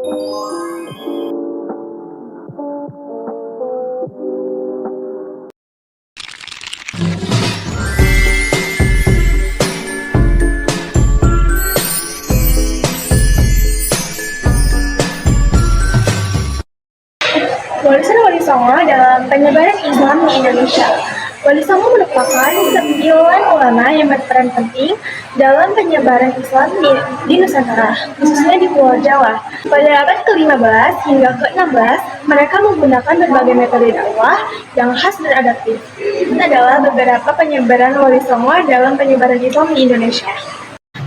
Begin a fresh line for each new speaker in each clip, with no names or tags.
Warisan Wali Songo dalam penyebaran Islam di Indonesia. Wali Songo merupakan 9 ulama yang berperan penting dalam penyebaran Islam di Nusantara, khususnya di Pulau Jawa. Pada abad ke-15 hingga ke-16, mereka menggunakan berbagai metode dakwah yang khas dan adaptif. Ini adalah beberapa penyebaran Wali Songo dalam penyebaran Islam di Indonesia.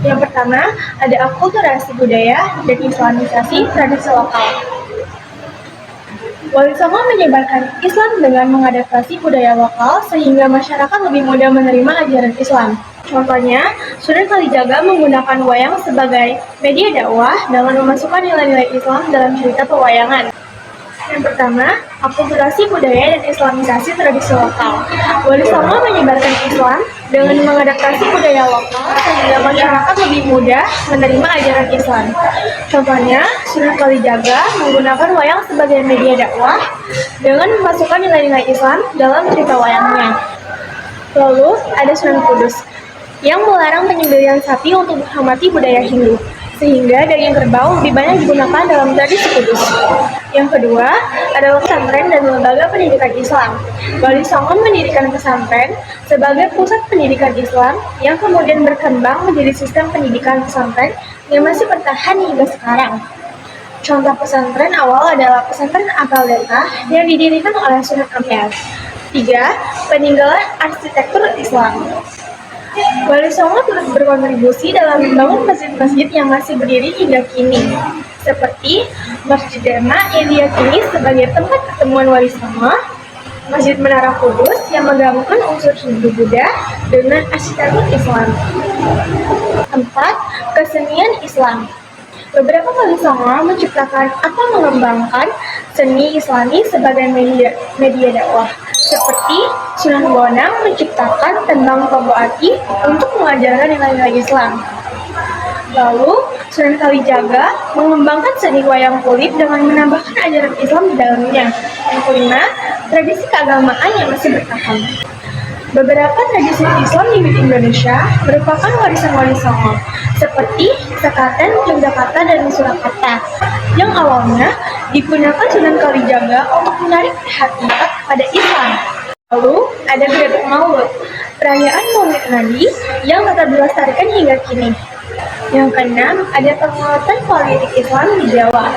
Yang pertama, ada akulturasi budaya dan islamisasi tradisi lokal. Wali Songo menyebarkan Islam dengan mengadaptasi budaya lokal sehingga masyarakat lebih mudah menerima ajaran Islam. Contohnya, Sunan Kalijaga menggunakan wayang sebagai media dakwah dengan memasukkan nilai-nilai Islam dalam cerita pewayangan. Yang pertama, akulturasi budaya dan islamisasi tradisi lokal. Wali Songo menyebarkan Islam dengan mengadaptasi budaya lokal sehingga masyarakat lebih mudah menerima ajaran Islam. Contohnya, Sunan Kalijaga menggunakan wayang sebagai media dakwah dengan memasukkan nilai-nilai Islam dalam cerita wayangnya. Lalu, ada Sunan Kudus yang melarang penyembelihan sapi untuk menghormati budaya Hindu, sehingga daging kerbau lebih banyak digunakan dalam tradisi Kudus. Yang kedua, adalah pesantren dan lembaga pendidikan Islam. Wali Songo mendirikan pesantren sebagai pusat pendidikan Islam yang kemudian berkembang menjadi sistem pendidikan pesantren yang masih bertahan hingga sekarang. Contoh pesantren awal adalah pesantren Al-Deta yang didirikan oleh Sunan Ampel. 3. Peninggalan arsitektur Islam. Wali Songo turut berkontribusi dalam membangun masjid-masjid yang masih berdiri hingga kini, seperti Masjid Dharma yang diyakini sebagai tempat pertemuan Wali Songo, Masjid Menara Kudus yang menggabungkan unsur Hindu-Buddha dengan arsitektur Islam. 4. Kesenian Islam. Beberapa Wali Songo menciptakan atau mengembangkan seni Islami sebagai media dakwah, seperti Sunan Bonang menciptakan tembang Tombo Ati untuk mengajarkan nilai-nilai Islam. Lalu, Sunan Kalijaga mengembangkan seni wayang kulit dengan menambahkan ajaran Islam di dalamnya. Yang kelima, tradisi keagamaan yang masih bertahan. Beberapa tradisi Islam di Indonesia merupakan warisan Wali Songo, seperti Sekaten, Yogyakarta, dan Surakarta, yang awalnya digunakan Sunan Kalijaga untuk menarik perhatian pada Islam. Lalu, ada Grebek Maulud, perayaan Maulid Nabi yang tetap dilestarikan hingga kini. Yang keenam, ada penguatan politik Islam di Jawa.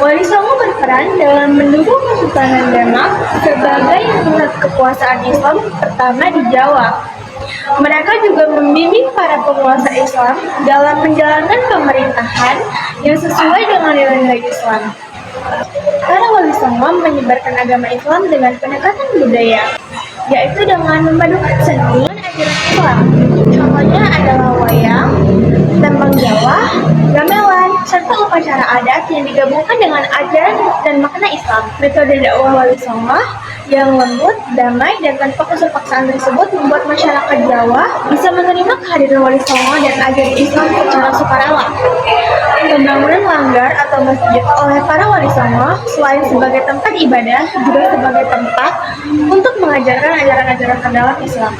Wali Songo berperan dalam mendukung Kesultanan Demak sebagai pusat kekuasaan Islam pertama di Jawa. Mereka juga membimbing para penguasa Islam dalam menjalankan pemerintahan yang sesuai dengan nilai-nilai Islam. Para Wali Songo menyebarkan agama Islam dengan pendekatan budaya, yaitu dengan memadukan seni dan ajaran Islam. Contohnya adalah wayang, tembang Jawa, gamelan, serta upacara adat yang digabungkan dengan ajaran dan makna Islam. Metode dakwah Wali Songo yang lembut, damai, dan tanpa unsur paksaan tersebut membuat masyarakat Jawa bisa menerima kehadiran Wali Songo dan ajaran Islam secara sukarela. Pembangunan langgar atau masjid oleh para Wali Songo selain sebagai tempat ibadah juga sebagai tempat untuk mengajarkan ajaran-ajaran dalam Islam.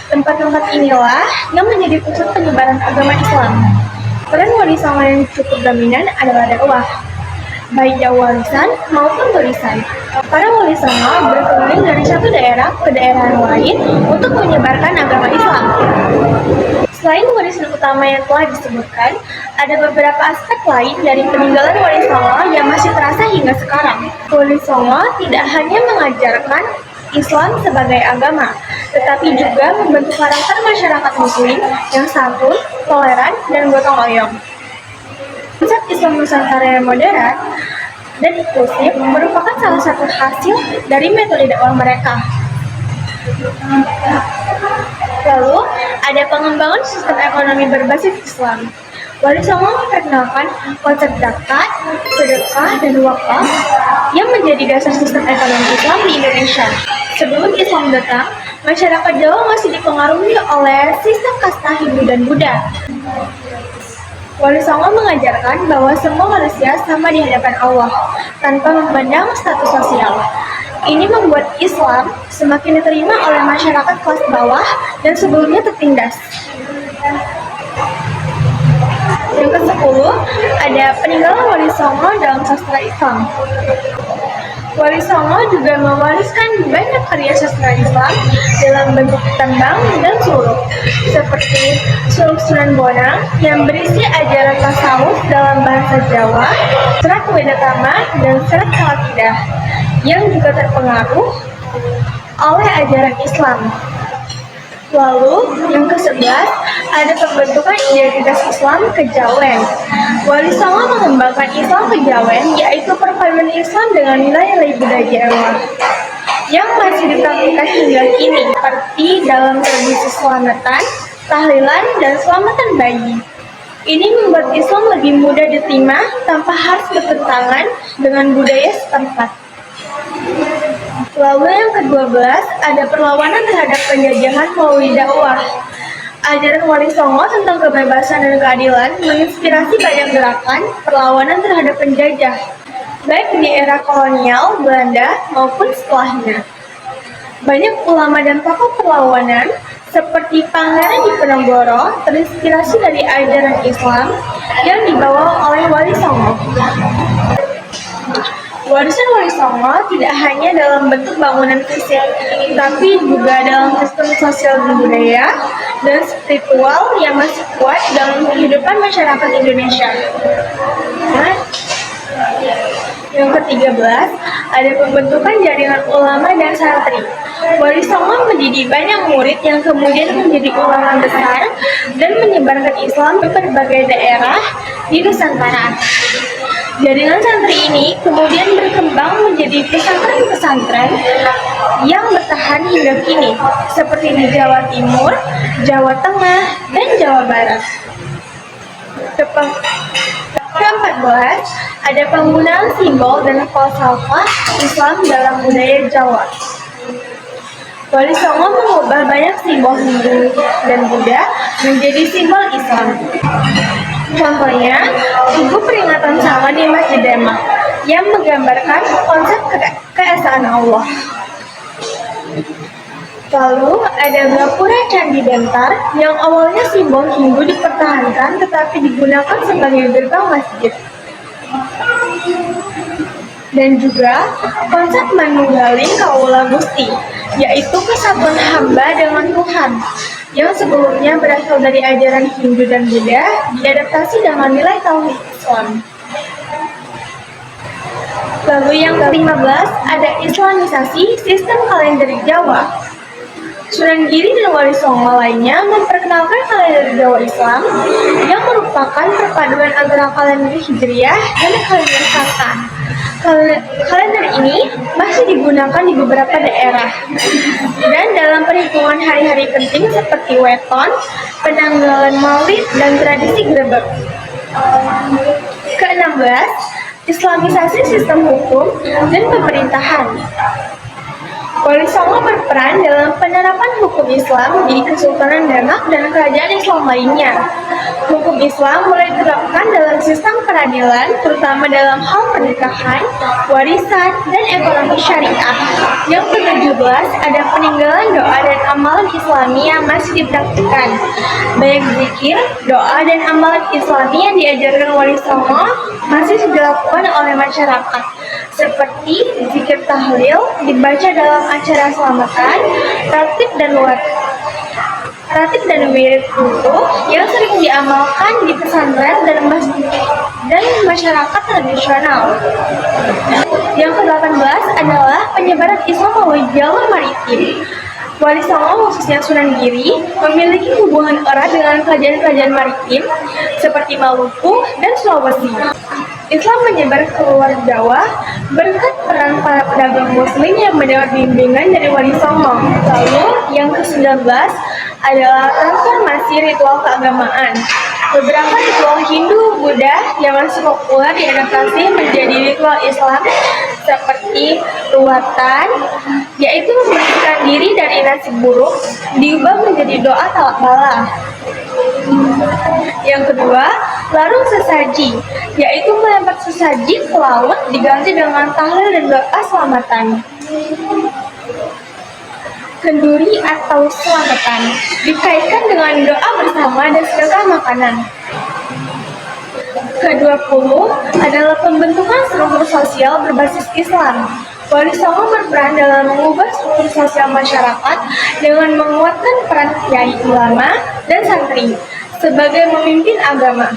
Tempat-tempat inilah yang menjadi pusat penyebaran agama Islam. Peran Wali Songo yang cukup dominan adalah dakwah, baik dakwah lisan maupun tulisan. Para Wali Songo berkeliling dari satu daerah ke daerah lain untuk menyebarkan agama Islam. Selain warisan utama yang telah disebutkan, ada beberapa aspek lain dari peninggalan Wali Songo yang masih terasa hingga sekarang. Wali Songo tidak hanya mengajarkan Islam sebagai agama, tetapi juga membentuk karakter masyarakat Muslim yang santun, toleran, dan gotong royong. Konsep Islam Nusantara yang modern dan inklusif merupakan salah satu hasil dari metode dakwah mereka. Lalu, ada pengembangan sistem ekonomi berbasis Islam. Wali Songo memperkenalkan konsep zakat, sedekah, dan wakaf yang menjadi dasar sistem ekonomi Islam di Indonesia. Sebelum Islam datang, masyarakat Jawa masih dipengaruhi oleh sistem kasta Hindu dan Buddha. Wali Songo mengajarkan bahwa semua manusia sama di hadapan Allah, tanpa memandang status sosial. Ini membuat Islam semakin diterima oleh masyarakat kelas bawah dan sebelumnya tertindas. Yang ke-10, ada peninggalan Wali Songo dalam sastra Islam. Wali Songo juga mewariskan banyak karya sastra Islam dalam bentuk tembang dan suluk, seperti Suluk Sunan Bonang yang berisi ajaran tasawuf dalam bahasa Jawa, Serat Wedatama, dan Serat Al-Aqidah, yang juga terpengaruh oleh ajaran Islam. Lalu, yang ke-11, ada pembentukan identitas Islam Kejawen. Wali Songo mengembangkan Islam Kejawen, yaitu perpaduan Islam dengan nilai-nilai budaya Jawa yang masih dipraktikkan hingga kini, seperti dalam tradisi selamatan, tahlilan, dan selamatan bayi. Ini membuat Islam lebih mudah diterima tanpa harus bertentangan dengan budaya setempat. Lalu yang ke-12, ada perlawanan terhadap penjajahan melalui dakwah. Ajaran Wali Songo tentang kebebasan dan keadilan menginspirasi banyak gerakan perlawanan terhadap penjajah, baik di era kolonial Belanda maupun setelahnya. Banyak ulama dan tokoh perlawanan seperti Pangeran Diponegoro terinspirasi dari ajaran Islam yang dibawa oleh Wali Songo. Warisan Wali Songo tidak hanya dalam bentuk bangunan fisik, tapi juga dalam sistem sosial dan budaya dan spiritual yang masih kuat dalam kehidupan masyarakat Indonesia. Yang ke-13, ada pembentukan jaringan ulama dan santri. Wali Songo mendidik banyak murid yang kemudian menjadi ulama besar dan menyebarkan Islam ke berbagai daerah di Nusantara. Jaringan santri ini kemudian berkembang menjadi pesantren-pesantren yang bertahan hingga kini, seperti di Jawa Timur, Jawa Tengah, dan Jawa Barat. Ke-14, ada penggunaan simbol dan falsafah Islam dalam budaya Jawa. Wali Songo mengubah banyak simbol Hindu dan Buddha menjadi simbol Islam. Contohnya, tugu peringatan sama di Masjid Demak yang menggambarkan konsep keesaan Allah. Lalu, ada gapura Candi Bentar yang awalnya simbol Hindu dipertahankan tetapi digunakan sebagai gerbang masjid. Dan juga konsep manunggaling kaula Gusti, yaitu kesatuan hamba dengan Tuhan, yang sebelumnya berasal dari ajaran Hindu dan Buddha, diadaptasi dengan nilai tauhid Islam. Lalu yang ke-15, ada Islamisasi sistem kalender Jawa. Sunan Giri dan Wali Songo lainnya memperkenalkan kalender Jawa Islam yang merupakan perpaduan antara kalender Hijriah dan kalender Satan. Kalender ini masih digunakan di beberapa daerah dan dalam perhitungan hari-hari penting seperti weton, penanggalan Maulid, dan tradisi grebek. Ke-16, Islamisasi sistem hukum dan pemerintahan. Wali Songo berperan dalam penerapan hukum Islam di Kesultanan Demak dan kerajaan Islam lainnya. Hukum Islam mulai diterapkan dalam sistem peradilan, terutama dalam hal pernikahan, warisan, dan ekonomi syariah. Yang ke-17, ada peninggalan doa dan amalan Islami yang masih dipraktikkan. Banyak zikir, doa, dan amalan Islami yang diajarkan Wali Songo masih dilakukan oleh masyarakat, seperti zikir tahlil dibaca dalam acara selamatan, ratib dan wirid wudu yang sering diamalkan di pesantren dan masjid dan masyarakat tradisional. Yang ke-18 adalah penyebaran Islam melalui jalur maritim. Wali Songo khususnya Sunan Giri memiliki hubungan erat dengan kerajaan-kerajaan maritim seperti Maluku dan Sulawesi. Islam menyebar ke luar Jawa berkat peran para pedagang muslim yang mendapat bimbingan dari Wali Songo. Lalu yang ke-19 adalah transformasi ritual keagamaan. Beberapa ritual Hindu, Buddha yang masih populer diadaptasi menjadi ritual Islam seperti ruatan, yaitu membersihkan diri dari nasib buruk, diubah menjadi doa talak bala. Yang kedua, larung sesaji, yaitu melempar sesaji ke laut diganti dengan tahlil dan doa selamatan. Kenduri atau selamatan dikaitkan dengan doa bersama dan sedekah makanan. Ke-20 adalah pembentukan struktur sosial berbasis Islam. Wali Songo berperan dalam mengubah struktur sosial masyarakat dengan menguatkan peran kiai, ulama, dan santri sebagai pemimpin agama.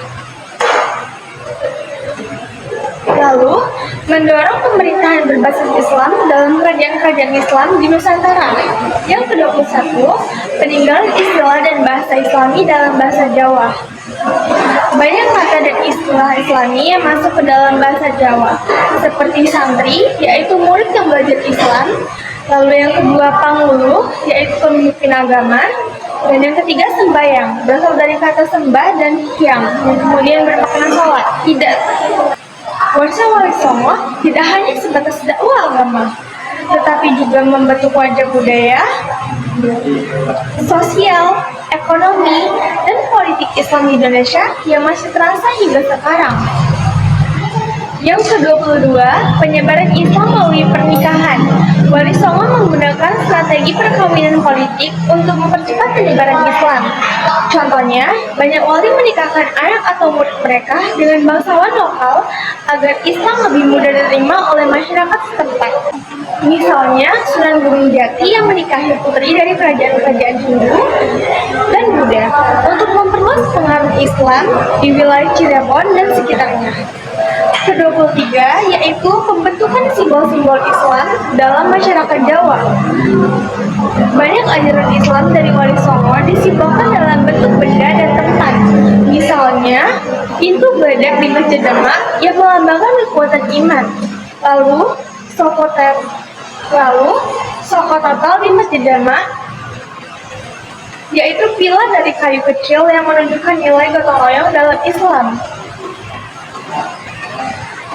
Lalu, mendorong pemerintahan berbasis Islam dalam kerajaan-kerajaan Islam di Nusantara. Yang ke-21, peninggalan istilah dan bahasa Islami dalam bahasa Jawa. Banyak kata dan istilah Islami yang masuk ke dalam bahasa Jawa, seperti santri, yaitu murid yang belajar Islam, lalu yang kedua pangulu, yaitu pemimpin agama, dan yang ketiga sembahyang, berasal dari kata sembah dan hyang, yang kemudian bermakna sholat. Warsa Wali Songo tidak hanya sebatas dakwah agama, tetapi juga membentuk wajah budaya, sosial, ekonomi, dan politik Islam di Indonesia yang masih terasa hingga sekarang. Yang ke-22, penyebaran Islam melalui pernikahan. Wali Songo menggunakan strategi perkawinan politik untuk mempercepat penyebaran Islam. Contohnya, banyak wali menikahkan anak atau murid mereka dengan bangsawan lokal agar Islam lebih mudah diterima oleh masyarakat setempat. Misalnya, Sunan Gunung Jati yang menikahi putri dari kerajaan-kerajaan Hindu dan Buddha untuk memperluas pengaruh Islam di wilayah Cirebon dan sekitarnya. Ke-23 yaitu pembentukan simbol-simbol Islam dalam masyarakat Jawa. Banyak ajaran Islam dari Wali Songo disimbolkan dalam bentuk benda dan tempat. Misalnya, pintu badak di Masjid Demak yang melambangkan kekuatan iman. Lalu, Sokototal di Masjid Demak yaitu pilar dari kayu kecil yang menunjukkan nilai gotong royong dalam Islam.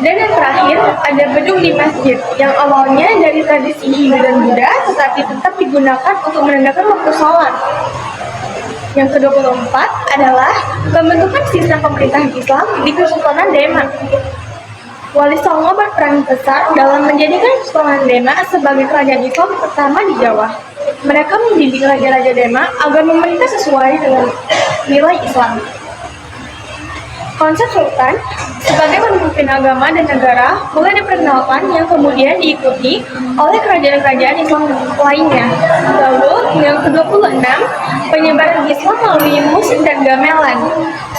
Dan yang terakhir, ada bedung di masjid yang awalnya dari tradisi Hindu dan Buddha tetapi tetap digunakan untuk menandakan waktu sholat. Yang ke-24 adalah pembentukan sistem pemerintahan Islam di Kesultanan Demak. Wali Songo berperan besar dalam menjadikan Kesultanan Demak sebagai kerajaan Islam pertama di Jawa. Mereka membimbing raja-raja Demak agar memerintah sesuai dengan nilai Islam. Konsep sultan sebagai pemimpin agama dan negara mulai diperkenalkan yang kemudian diikuti oleh kerajaan-kerajaan Islam lainnya. Lalu, yang ke-26, penyebaran Islam melalui musik dan gamelan.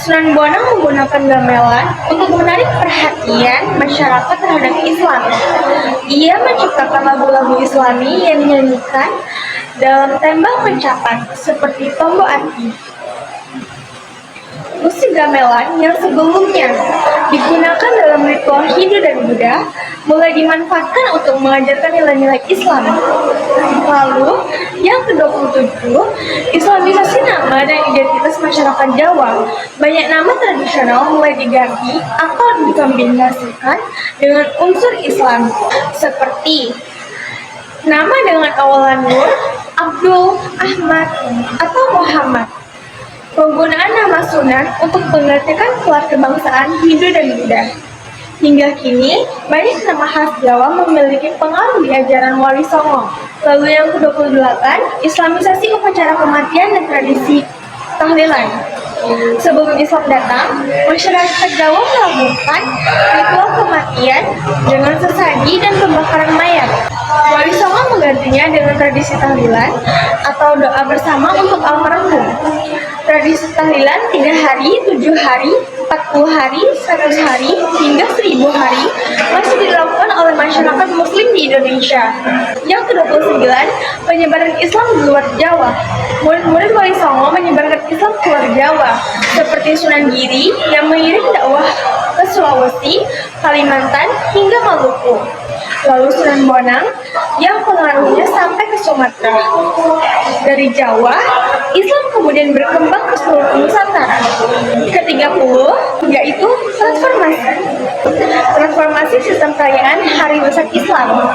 Sunan Bonang menggunakan gamelan untuk menarik perhatian masyarakat terhadap Islam. Ia menciptakan lagu-lagu Islami yang dinyanyikan dalam tembang mencapat seperti Tombo Ati. Musik gamelan yang sebelumnya digunakan dalam ritual Hindu dan Buddha mulai dimanfaatkan untuk mengajarkan nilai-nilai Islam. Lalu, yang ke-27, Islamisasi nama dan identitas masyarakat Jawa. Banyak nama tradisional mulai diganti atau dikombinasikan dengan unsur Islam, seperti nama dengan awalan Nur, Abdul, Ahmad, atau Muhammad. Penggunaan nama Sunan untuk menggantikan kelas kebangsaan Hindu dan Buddha. Hingga kini, banyak nama khas Jawa memiliki pengaruh di ajaran Wali Songo. Lalu yang ke-28, Islamisasi upacara kematian dan tradisi tahlilan. Sebelum Islam datang, masyarakat Jawa melakukan ritual kematian dengan sesaji dan pembakaran mayat. Wali Songo menggantinya dengan tradisi tahlilan atau doa bersama untuk almarhum. Tradisi tahlilan 3 hari, 7 hari, 40 hari, 100 hari, hingga 1000 hari masih dilakukan oleh masyarakat muslim di Indonesia. Yang ke-29, penyebaran Islam di luar Jawa. Murid-murid Wali Songo menyebarkan Islam ke luar Jawa, seperti Sunan Giri yang mengirim dakwah ke Sulawesi, Kalimantan, hingga Maluku. Lalu Sunan Bonang yang pengaruhnya sampai ke Sumatera. Dari Jawa, Islam kemudian berkembang ke seluruh Nusantara. Ke-30 yaitu transformasi. Transformasi sistem perayaan Hari Besar Islam.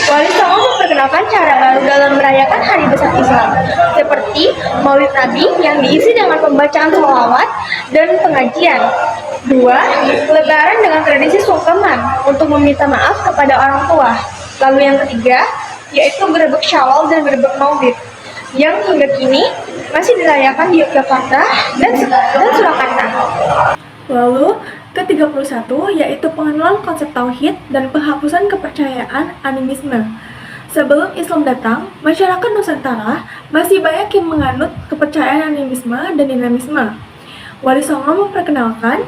Wali Songo memperkenalkan cara baru dalam merayakan Hari Besar Islam, seperti Maulid Nabi yang diisi dengan pembacaan sholawat dan pengajian. 2. Lebaran dengan tradisi sungkeman untuk meminta maaf kepada orang tua. Lalu yang ketiga, yaitu Grebek Syawal dan Grebek Maulid, yang hingga kini masih dirayakan di Yogyakarta dan Surakarta. Lalu, ke-31 yaitu pengenalan konsep tauhid dan penghapusan kepercayaan animisme. Sebelum Islam datang, masyarakat Nusantara masih banyak yang menganut kepercayaan animisme dan dinamisme. Wali Songo memperkenalkan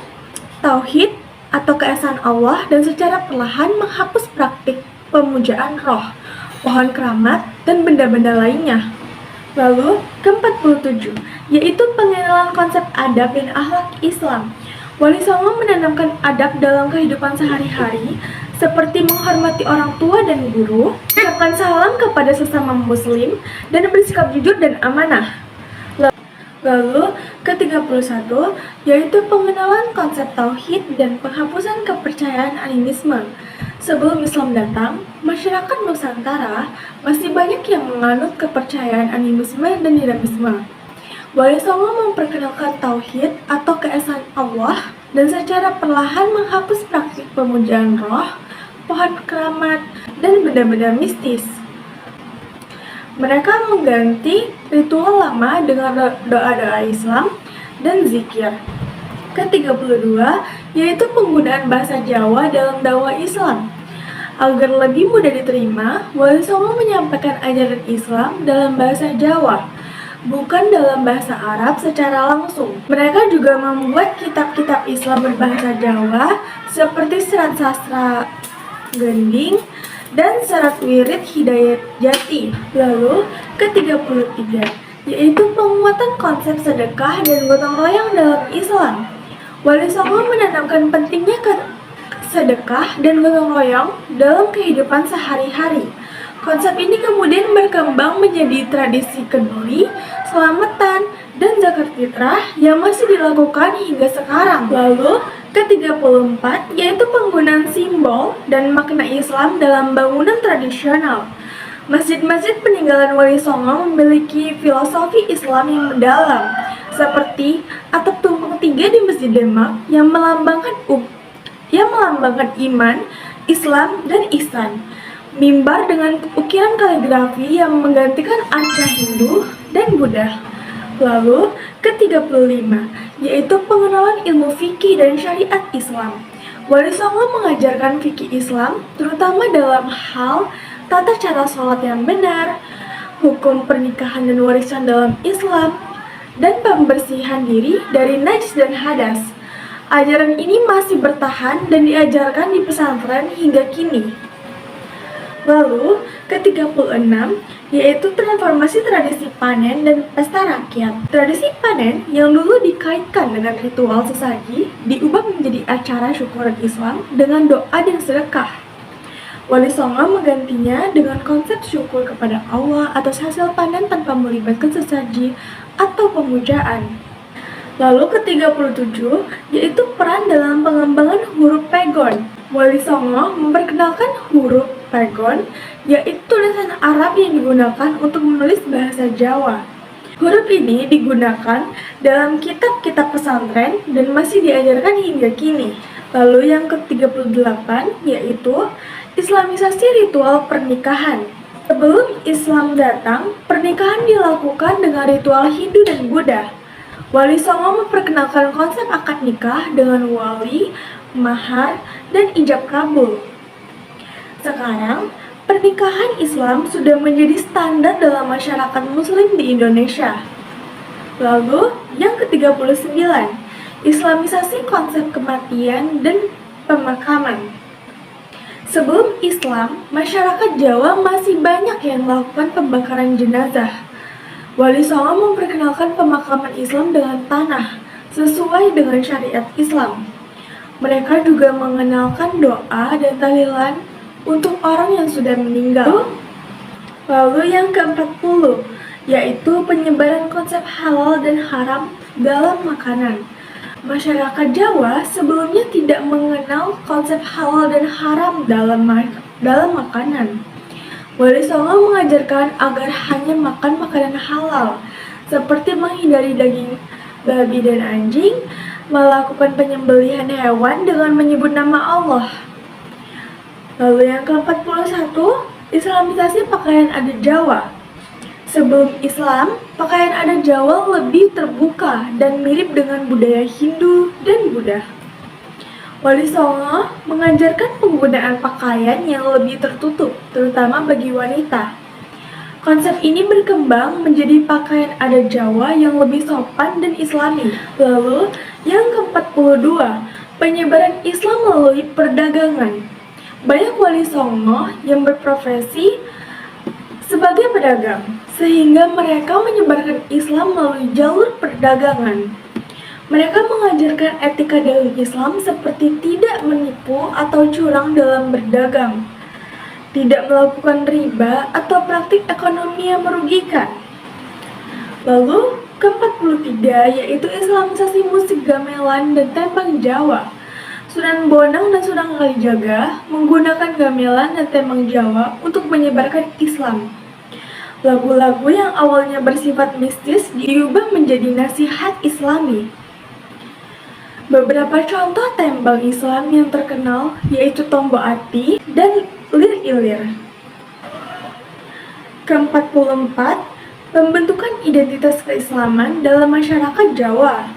tauhid atau keesaan Allah dan secara perlahan menghapus praktik pemujaan roh, pohon keramat, dan benda-benda lainnya. Lalu, ke-47, yaitu pengenalan konsep adab dan akhlak Islam. Wali Songo menanamkan adab dalam kehidupan sehari-hari, seperti menghormati orang tua dan guru, mengucapkan salam kepada sesama muslim, dan bersikap jujur dan amanah. Lalu, ke-31, yaitu pengenalan konsep tauhid dan penghapusan kepercayaan animisme. Sebelum Islam datang, masyarakat Nusantara masih banyak yang menganut kepercayaan animisme dan dinamisme. Wali Songo memperkenalkan tauhid atau keesaan Allah dan secara perlahan menghapus praktik pemujaan roh, pohon keramat, dan benda-benda mistis. Mereka mengganti ritual lama dengan doa-doa Islam dan zikir. Ke-32 yaitu penggunaan bahasa Jawa dalam dakwah Islam. Agar lebih mudah diterima, Wali Songo menyampaikan ajaran Islam dalam bahasa Jawa, bukan dalam bahasa Arab secara langsung. Mereka juga membuat kitab-kitab Islam berbahasa Jawa seperti Serat Sastra Gending dan Serat Wirid Hidayat Jati. Lalu, ke-33 yaitu penguatan konsep sedekah dan gotong royong dalam Islam. Wali Songo menanamkan pentingnya sedekah dan gotong royong dalam kehidupan sehari-hari. Konsep ini kemudian berkembang menjadi tradisi keduri, selamatan, dan zakat fitrah yang masih dilakukan hingga sekarang. Lalu, ke-34 yaitu penggunaan simbol dan makna Islam dalam bangunan tradisional. Masjid-masjid peninggalan Wali Songo memiliki filosofi Islam yang mendalam, seperti atap tumpeng 3 di Masjid Demak yang melambangkan iman, Islam, dan ihsan. Mimbar dengan ukiran kaligrafi yang menggantikan arca Hindu dan Buddha. Lalu, ke-35 yaitu pengenalan ilmu fikih dan syariat Islam. Wali Songo mengajarkan fikih Islam terutama dalam hal tata cara sholat yang benar, hukum pernikahan dan warisan dalam Islam, dan pembersihan diri dari najis dan hadas. Ajaran ini masih bertahan dan diajarkan di pesantren hingga kini. Lalu, ke-36 yaitu transformasi tradisi panen dan pesta rakyat. Tradisi panen yang dulu dikaitkan dengan ritual sesaji diubah menjadi acara syukuran Islam dengan doa dan sedekah. Wali Songo menggantinya dengan konsep syukur kepada Allah atas hasil panen tanpa melibatkan sesaji atau pemujaan. Lalu ke-37 yaitu peran dalam pengembangan huruf pegon. Wali Songo memperkenalkan huruf pegon, yaitu tulisan Arab yang digunakan untuk menulis bahasa Jawa. Huruf ini digunakan dalam kitab-kitab pesantren dan masih diajarkan hingga kini. Lalu yang ke-38 yaitu Islamisasi ritual pernikahan. Sebelum Islam datang, pernikahan dilakukan dengan ritual Hindu dan Buddha. Wali Songo memperkenalkan konsep akad nikah dengan wali, mahar, dan ijab kabul. Sekarang, pernikahan Islam sudah menjadi standar dalam masyarakat muslim di Indonesia. Lalu, yang ke-39, Islamisasi konsep kematian dan pemakaman. Sebelum Islam, masyarakat Jawa masih banyak yang melakukan pembakaran jenazah. Wali Songo memperkenalkan pemakaman Islam dengan tanah, sesuai dengan syariat Islam. Mereka juga mengenalkan doa dan tahlilan untuk orang yang sudah meninggal. Lalu yang ke-40, yaitu penyebaran konsep halal dan haram dalam makanan. Masyarakat Jawa sebelumnya tidak mengenal konsep halal dan haram dalam makanan. Wali Songo mengajarkan agar hanya makan makanan halal, seperti menghindari daging babi dan anjing, melakukan penyembelihan hewan dengan menyebut nama Allah. Lalu yang ke-41, Islamisasi pakaian adat Jawa. Sebelum Islam, pakaian adat Jawa lebih terbuka dan mirip dengan budaya Hindu dan Buddha. Wali Songo mengajarkan penggunaan pakaian yang lebih tertutup, terutama bagi wanita. Konsep ini berkembang menjadi pakaian adat Jawa yang lebih sopan dan islami. Lalu, yang ke-42, penyebaran Islam melalui perdagangan. Banyak wali songo yang berprofesi sebagai pedagang, sehingga mereka menyebarkan Islam melalui jalur perdagangan. Mereka mengajarkan etika dalam Islam seperti tidak menipu atau curang dalam berdagang, tidak melakukan riba atau praktik ekonomi yang merugikan. Lalu, ke-43 yaitu Islamisasi musik gamelan dan tembang Jawa. Sunan Bonang dan Sunan Kalijaga menggunakan gamelan dan tembang Jawa untuk menyebarkan Islam. Lagu-lagu yang awalnya bersifat mistis diubah menjadi nasihat Islami. Beberapa contoh tembang Islam yang terkenal yaitu Tombo Ati dan Lir Ilir. Ke-44, pembentukan identitas keislaman dalam masyarakat Jawa.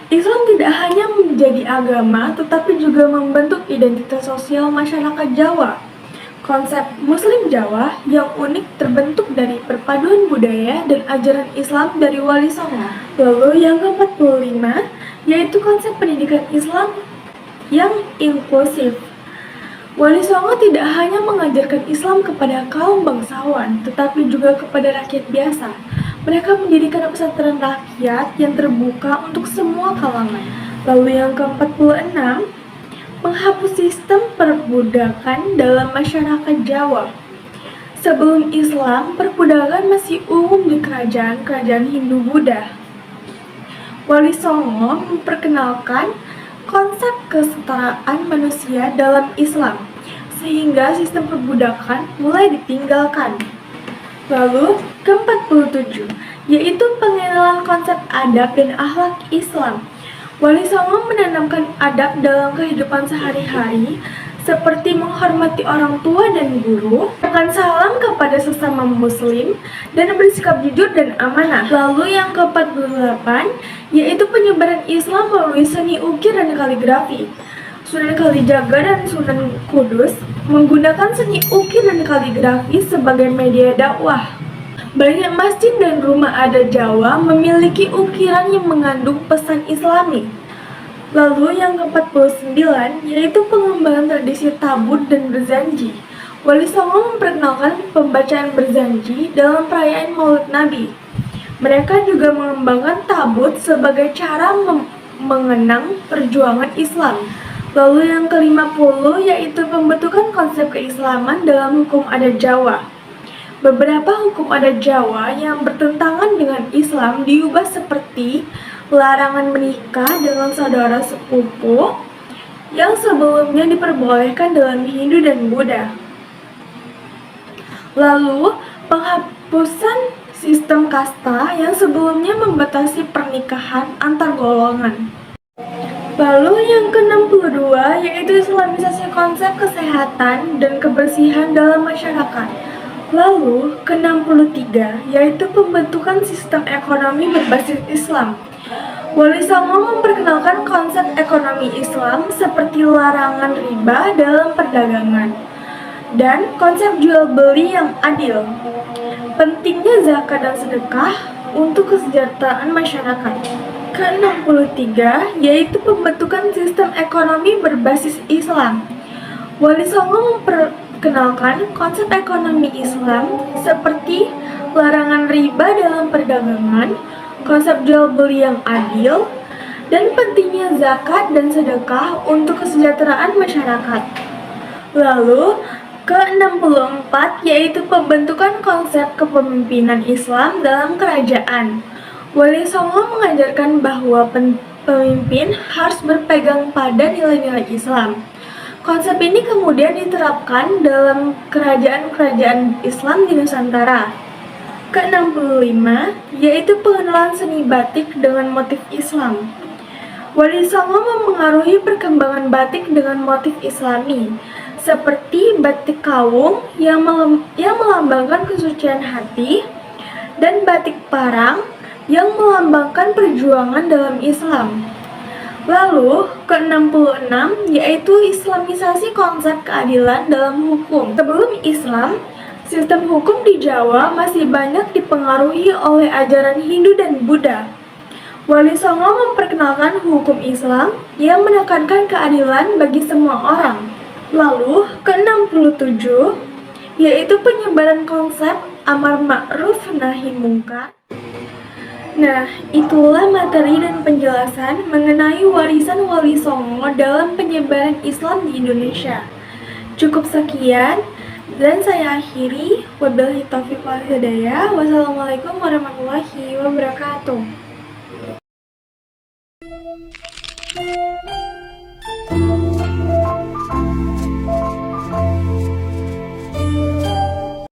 Islam tidak hanya menjadi agama, tetapi juga membentuk identitas sosial masyarakat Jawa. Konsep Muslim Jawa yang unik terbentuk dari perpaduan budaya dan ajaran Islam dari Wali Songo. Lalu yang ke-45, yaitu konsep pendidikan Islam yang inklusif. Wali Songo tidak hanya mengajarkan Islam kepada kaum bangsawan, tetapi juga kepada rakyat biasa. Mereka mendirikan pesantren rakyat yang terbuka untuk semua kalangan. Lalu yang ke-46, menghapus sistem perbudakan dalam masyarakat Jawa. Sebelum Islam, perbudakan masih umum di kerajaan-kerajaan Hindu-Buddha. Wali Songo memperkenalkan konsep kesetaraan manusia dalam Islam, sehingga sistem perbudakan mulai ditinggalkan. Lalu, ke-47, yaitu pengenalan konsep adab dan akhlak Islam. Wali Songo menanamkan adab dalam kehidupan sehari-hari, seperti menghormati orang tua dan guru, mengucapkan salam kepada sesama muslim, dan bersikap jujur dan amanah. Lalu yang ke-48, yaitu penyebaran Islam melalui seni ukir dan kaligrafi. Sunan Kalijaga dan Sunan Kudus menggunakan seni ukir dan kaligrafi sebagai media dakwah. Banyak masjid dan rumah adat Jawa memiliki ukiran yang mengandung pesan Islami. Lalu yang ke-49 yaitu pengembangan tradisi tabut dan berzanji. Wali Songo memperkenalkan pembacaan berzanji dalam perayaan Maulid Nabi. Mereka juga mengembangkan tabut sebagai cara mengenang perjuangan Islam. Lalu yang ke-50 yaitu pembentukan konsep keislaman dalam hukum adat Jawa. Beberapa hukum adat Jawa yang bertentangan dengan Islam diubah seperti larangan menikah dengan saudara sepupu yang sebelumnya diperbolehkan dalam Hindu dan Buddha. Lalu, penghapusan sistem kasta yang sebelumnya membatasi pernikahan antar golongan. Lalu yang ke-62 yaitu Islamisasi konsep kesehatan dan kebersihan dalam masyarakat. Lalu, ke-63 yaitu pembentukan sistem ekonomi berbasis Islam. Wali Songo memperkenalkan konsep ekonomi Islam seperti larangan riba dalam perdagangan dan konsep jual beli yang adil. Pentingnya zakat dan sedekah untuk kesejahteraan masyarakat. Ke-63 yaitu pembentukan sistem ekonomi berbasis Islam. Wali Songo memperkenalkan konsep ekonomi Islam seperti larangan riba dalam perdagangan, konsep jual beli yang adil, dan pentingnya zakat dan sedekah untuk kesejahteraan masyarakat. Lalu, Ke-64 yaitu pembentukan konsep kepemimpinan Islam dalam kerajaan. Wali Songo mengajarkan bahwa pemimpin harus berpegang pada nilai-nilai Islam. Konsep ini kemudian diterapkan dalam kerajaan-kerajaan Islam di Nusantara. Ke-65 yaitu pengenalan seni batik dengan motif Islam. Wali Songo memengaruhi perkembangan batik dengan motif Islami, seperti batik kawung yang melambangkan kesucian hati, dan batik parang yang melambangkan perjuangan dalam Islam. Lalu, ke-66 yaitu Islamisasi konsep keadilan dalam hukum. Sebelum Islam, sistem hukum di Jawa masih banyak dipengaruhi oleh ajaran Hindu dan Buddha. Wali Songo memperkenalkan hukum Islam yang menekankan keadilan bagi semua orang. Lalu, ke-67 yaitu penyebaran konsep amar ma'ruf nahi mungkar. Nah, itulah materi dan penjelasan mengenai warisan Wali Songo dalam penyebaran Islam di Indonesia. Cukup sekian, dan saya akhiri. Wabillahi taufiq wal hidayah. Wassalamualaikum warahmatullahi wabarakatuh.